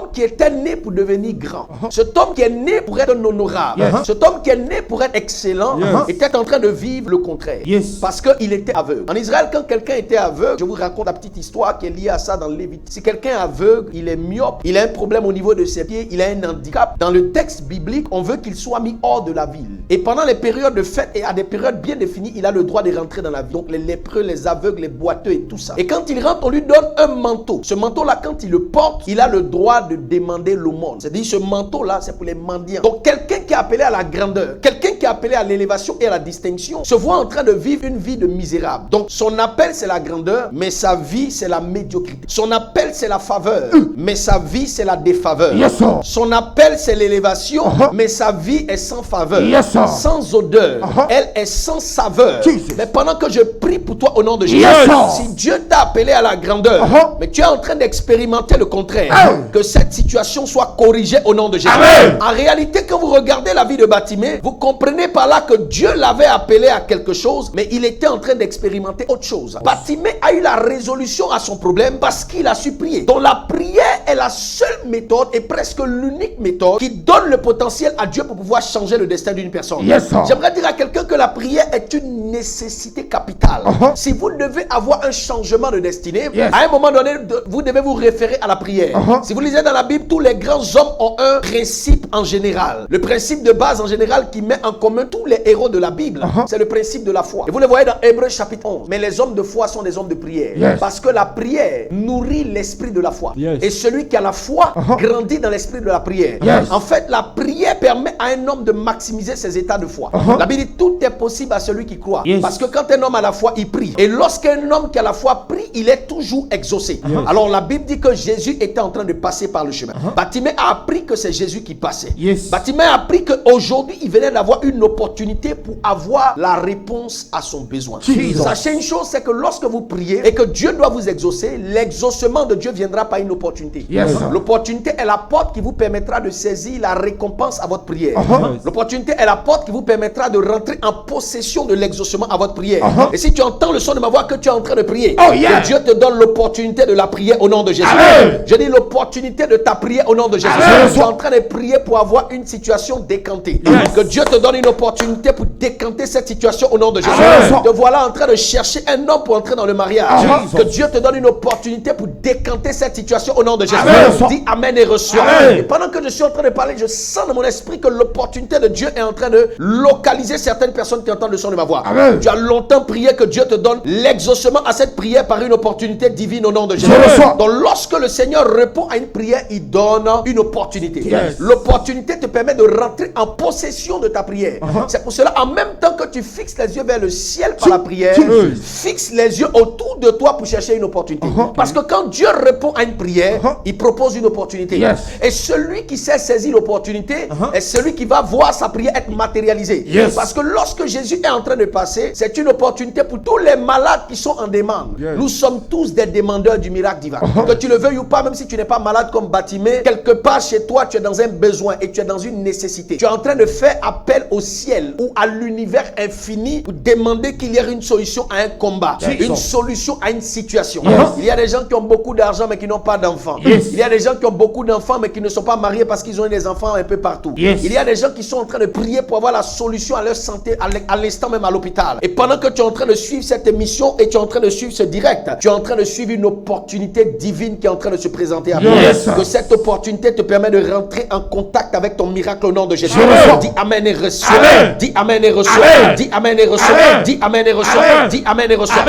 homme qui était né pour devenir grand, cet homme qui est né pour être un honorable, cet homme qui est né pour être excellent, était en train de vivre le contraire. Parce qu'il était aveugle. En Israël, quand quelqu'un était aveugle, je vous raconte la petite histoire qui est liée à ça dans Lévitique. Si quelqu'un est aveugle, il est myope, il a un problème au niveau de ses pieds, il a un handicap. Dans le texte biblique, on veut qu'il soit mis hors de la ville. Et pendant les périodes de fête et à des périodes bien définies, il a le droit de rentrer dans la ville. Donc les lépreux, les aveugles, les boiteux et tout ça. Et quand il rentre, on lui donne un manteau. Ce manteau-là, quand il le porte, il a le droit de demander l'aumône. C'est-à-dire, ce manteau-là, c'est pour les mendiants. Donc quelqu'un qui est appelé à la grandeur, quelqu'un qui est appelé à l'élévation et à la distinction, se voit en train de vivre une vie de misérable. Donc son appel, c'est la grandeur, mais sa vie, c'est la médiocrité. Son appel, c'est la faveur, mais sa vie, c'est la défaveur. Son appel, c'est l'élévation, mais sa vie est sans faveur, sans odeur. Elle est sans saveur. Mais pendant que je prie pour toi au nom de Jésus, si Dieu t'a appelé à la grandeur, mais tu es en train d'expérimenter le contraire, que cette situation soit corrigée au nom de Jésus. En réalité, quand vous regardez la vie de Bartimée, vous comprenez par là que Dieu l'avait appelé à quelque chose, mais il était en train d'expérimenter autre chose. Bartimée a eu la résolution à son problème parce qu'il a su prier. Donc la prière est la seule méthode et presque l'unique méthode qui donne le potentiel à Dieu pour pouvoir changer le destin d'une personne. J'aimerais dire à quelqu'un que la prière est une nécessité capitale. Si vous devez avoir un changement de destinée, à un moment donné, vous devez vous référer à la prière. Si vous lisez dans la Bible, tous les grands hommes ont un principe en général. Le principe de base en général qui met en commun tous les héros de la Bible, c'est le principe de la foi. Et vous le voyez dans Hébreux chapitre 11. Mais les hommes de foi sont des hommes de prière. Parce que la prière nourrit l'esprit de la foi. Et celui qui a la foi grandit dans l'esprit de la prière. En fait, la prière permet à un homme de maximiser ses états de foi. La Bible dit tout est possible à celui qui croit. Parce que quand un homme a la foi, il prie. Et lorsqu'un homme qui a la foi prie, il est toujours exaucé. Alors la Bible dit que Jésus était en train de passer par le chemin. Bartimée a appris que c'est Jésus qui passait. Bartimée a appris qu'aujourd'hui, il venait d'avoir une opportunité pour avoir la réponse à son besoin. Sachez une chose, c'est que lorsque vous priez et que Dieu doit vous exaucer, l'exaucement de Dieu viendra par une opportunité. L'opportunité est la porte qui vous permettra de saisir la récompense à votre prière. L'opportunité est la porte qui vous permettra de rentrer en possession de l'exaucement à votre prière. Et si tu entends le son de ma voix que tu es en train de prier, que Dieu te donne l'opportunité de la prière au nom de Jésus. Je dis l'opportunité de ta prière au nom de Jésus. Tu es en train de prier pour avoir une situation décantée. Que Dieu te donne une opportunité pour décanter cette situation au nom de Jésus. Te voilà en train de chercher un homme pour entrer dans le mariage. Que Dieu te donne une opportunité pour décanter cette situation au nom de Jésus. Dis amen et reçois. Et pendant que je suis en train de parler, je sens dans mon esprit que l'opportunité de Dieu est en train de localiser certaines personnes qui entendent le son de ma voix. Tu as longtemps prié que Dieu te donne l'exaucement à cette prière par une opportunité divine au nom de Jésus. Donc lorsque le Seigneur répond à une prière, il donne une opportunité. L'opportunité te permet de rentrer en possession de ta prière. C'est pour cela, en même temps que tu fixes les yeux vers le ciel par la prière, fixe les yeux autour de toi pour chercher une opportunité. Parce que quand Dieu répond à une prière, il propose une opportunité. Et celui qui sait saisir l'opportunité est celui qui va voir sa prière être matérialisée. Parce que lorsque Jésus est en train de passer, c'est une opportunité pour tous les malades qui sont en demande. Nous sommes tous des demandeurs du miracle divin. Que tu le veuilles ou pas, même si tu n'es pas malade comme Bartimée, quelque part chez toi, tu es dans un besoin et tu es dans une nécessité. Tu es en train de faire appel au ciel ou à l'univers infini pour demander qu'il y ait une solution à un combat, une solution à une situation. Il y a des gens qui ont beaucoup d'argent mais qui n'ont pas d'enfants. Il y a des gens qui ont beaucoup d'enfants mais qui ne sont pas mariés parce qu'ils ont des enfants un peu partout. Il y a des gens qui sont en train de prier pour avoir la solution à leur santé à l'instant même à l'hôpital. Et pendant que tu es en train de suivre cette émission et tu es en train de suivre ce direct, tu es en train de suivre une opportunité divine qui est en train de se présenter à toi. Que cette opportunité te permet de rentrer en contact avec ton miracle au nom de Jésus. Dis amen et reçois. Dis amen et reçois. Dis amen et reçois. Dis amen et reçois. Dis amen et reçois.